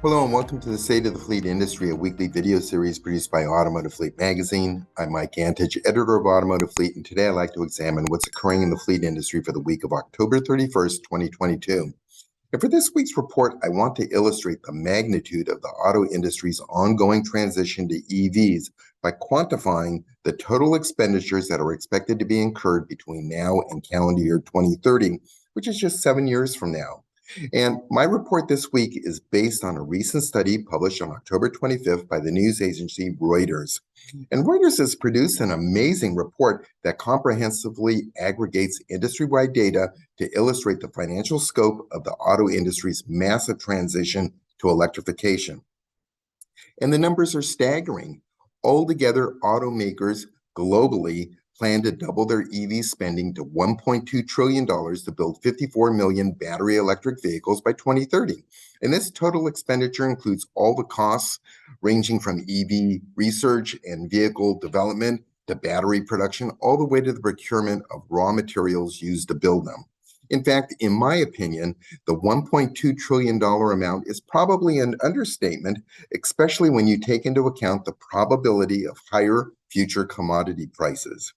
Hello and welcome to the State of the Fleet Industry, a weekly video series produced by Automotive Fleet magazine. I'm Mike Antich, editor of Automotive Fleet, and today I'd like to examine what's occurring in the fleet industry for the week of October 31st, 2022. And for this week's report, I want to illustrate the magnitude of the auto industry's ongoing transition to EVs by quantifying the total expenditures that are expected to be incurred between now and calendar year 2030, which is just 7 years from now. And my report this week is based on a recent study published on October 25th by the news agency Reuters. And Reuters has produced an amazing report that comprehensively aggregates industry-wide data to illustrate the financial scope of the auto industry's massive transition to electrification. And the numbers are staggering. Altogether, automakers globally plan to double their EV spending to $1.2 trillion to build 54 million battery electric vehicles by 2030. And this total expenditure includes all the costs ranging from EV research and vehicle development to battery production, all the way to the procurement of raw materials used to build them. In fact, in my opinion, the $1.2 trillion amount is probably an understatement, especially when you take into account the probability of higher future commodity prices.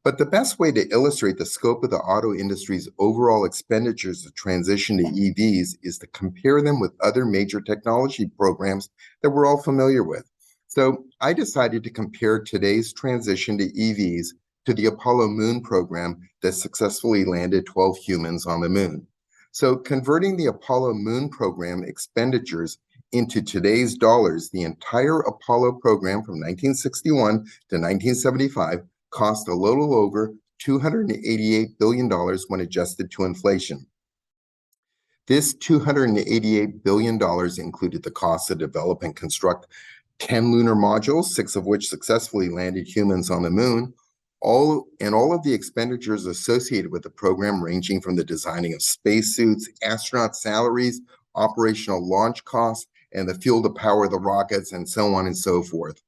But the best way to illustrate the scope of the auto industry's overall expenditures to transition to EVs is to compare them with other major technology programs that we're all familiar with. So I decided to compare today's transition to EVs to the Apollo Moon program that successfully landed 12 humans on the moon. So converting the Apollo Moon program expenditures into today's dollars, the entire Apollo program from 1961 to 1975 cost a little over $288 billion when adjusted to inflation. This $288 billion included the cost to develop and construct 10 lunar modules, 6 of which successfully landed humans on the moon, all of the expenditures associated with the program, ranging from the designing of spacesuits, astronaut salaries, operational launch costs, and the fuel to power the rockets, and so on and so forth.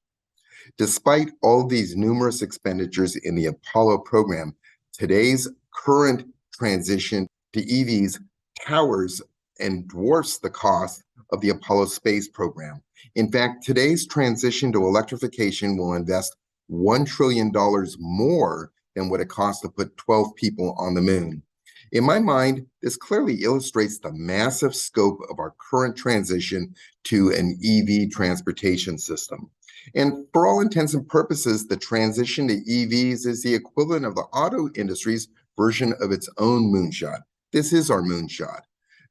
Despite all these numerous expenditures in the Apollo program, today's current transition to EVs towers and dwarfs the cost of the Apollo space program. In fact, today's transition to electrification will invest $1 trillion more than what it costs to put 12 people on the moon. In my mind, this clearly illustrates the massive scope of our current transition to an EV transportation system. And for all intents and purposes, the transition to EVs is the equivalent of the auto industry's version of its own moonshot. This is our moonshot.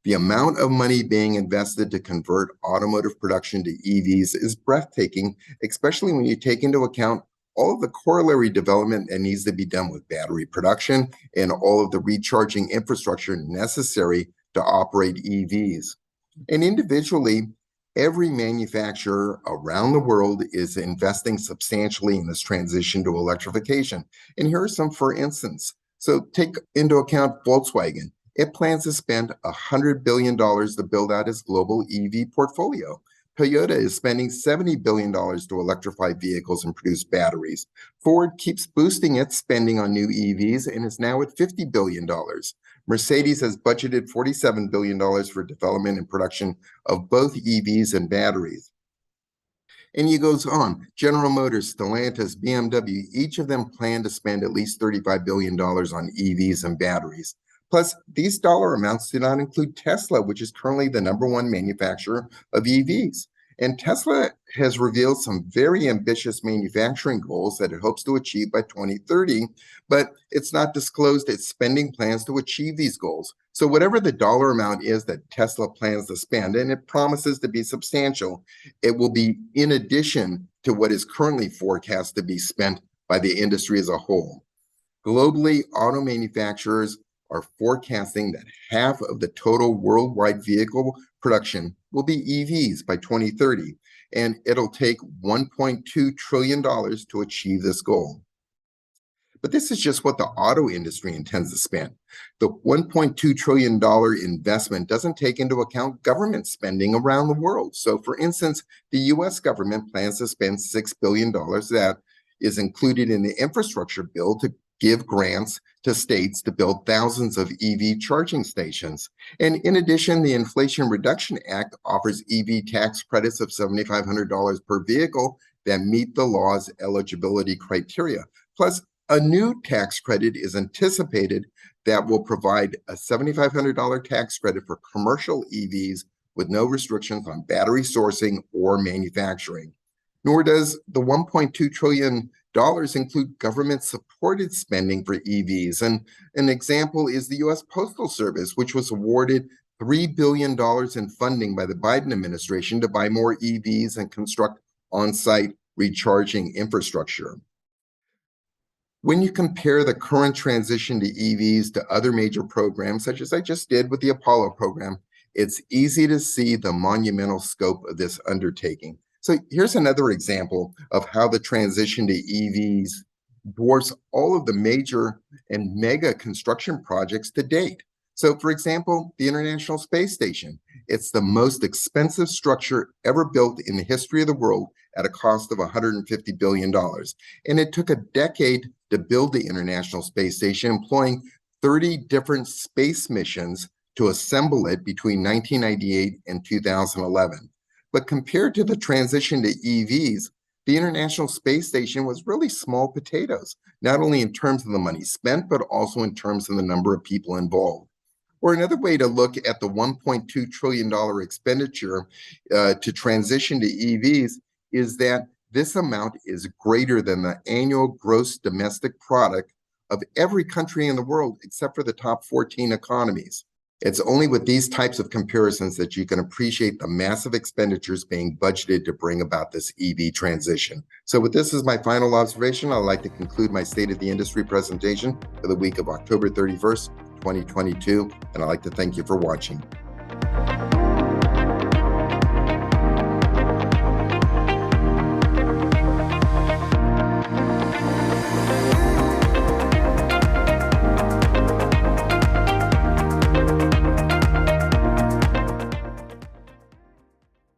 The amount of money being invested to convert automotive production to EVs is breathtaking, especially when you take into account all of the corollary development that needs to be done with battery production and all of the recharging infrastructure necessary to operate EVs. And individually, every manufacturer around the world is investing substantially in this transition to electrification. And here are some for instance. So take into account Volkswagen. It plans to spend $100 billion to build out its global EV portfolio. Toyota is spending $70 billion to electrify vehicles and produce batteries. Ford keeps boosting its spending on new EVs and is now at $50 billion. Mercedes has budgeted $47 billion for development and production of both EVs and batteries. And he goes on. General Motors, Stellantis, BMW, each of them plan to spend at least $35 billion on EVs and batteries. Plus, these dollar amounts do not include Tesla, which is currently the #1 manufacturer of EVs. And Tesla has revealed some very ambitious manufacturing goals that it hopes to achieve by 2030, but it's not disclosed its spending plans to achieve these goals. So whatever the dollar amount is that Tesla plans to spend, and it promises to be substantial, it will be in addition to what is currently forecast to be spent by the industry as a whole. Globally, auto manufacturers are forecasting that half of the total worldwide vehicle production will be EVs by 2030, and it'll take $1.2 trillion to achieve this goal. But this is just what the auto industry intends to spend. The $1.2 trillion investment doesn't take into account government spending around the world. So for instance, the US government plans to spend $6 billion that is included in the infrastructure bill to give grants to states to build thousands of EV charging stations. And in addition, the Inflation Reduction Act offers EV tax credits of $7,500 per vehicle that meet the law's eligibility criteria. Plus, a new tax credit is anticipated that will provide a $7,500 tax credit for commercial EVs with no restrictions on battery sourcing or manufacturing. Nor does the $1.2 trillion include government-supported spending for EVs. And an example is the U.S. Postal Service, which was awarded $3 billion in funding by the Biden administration to buy more EVs and construct on-site recharging infrastructure. When you compare the current transition to EVs to other major programs, such as I just did with the Apollo program, it's easy to see the monumental scope of this undertaking. So here's another example of how the transition to EVs dwarfs all of the major and mega construction projects to date. So for example, the International Space Station. It's the most expensive structure ever built in the history of the world at a cost of $150 billion. And it took a decade to build the International Space Station, employing 30 different space missions to assemble it between 1998 and 2011. But compared to the transition to EVs, the International Space Station was really small potatoes, not only in terms of the money spent, but also in terms of the number of people involved. Or another way to look at the $1.2 trillion expenditure to transition to EVs is that this amount is greater than the annual gross domestic product of every country in the world except for the top 14 economies. It's only with these types of comparisons that you can appreciate the massive expenditures being budgeted to bring about this EV transition. So with this as my final observation, I'd like to conclude my State of the Industry presentation for the week of October 31st, 2022, and I'd like to thank you for watching.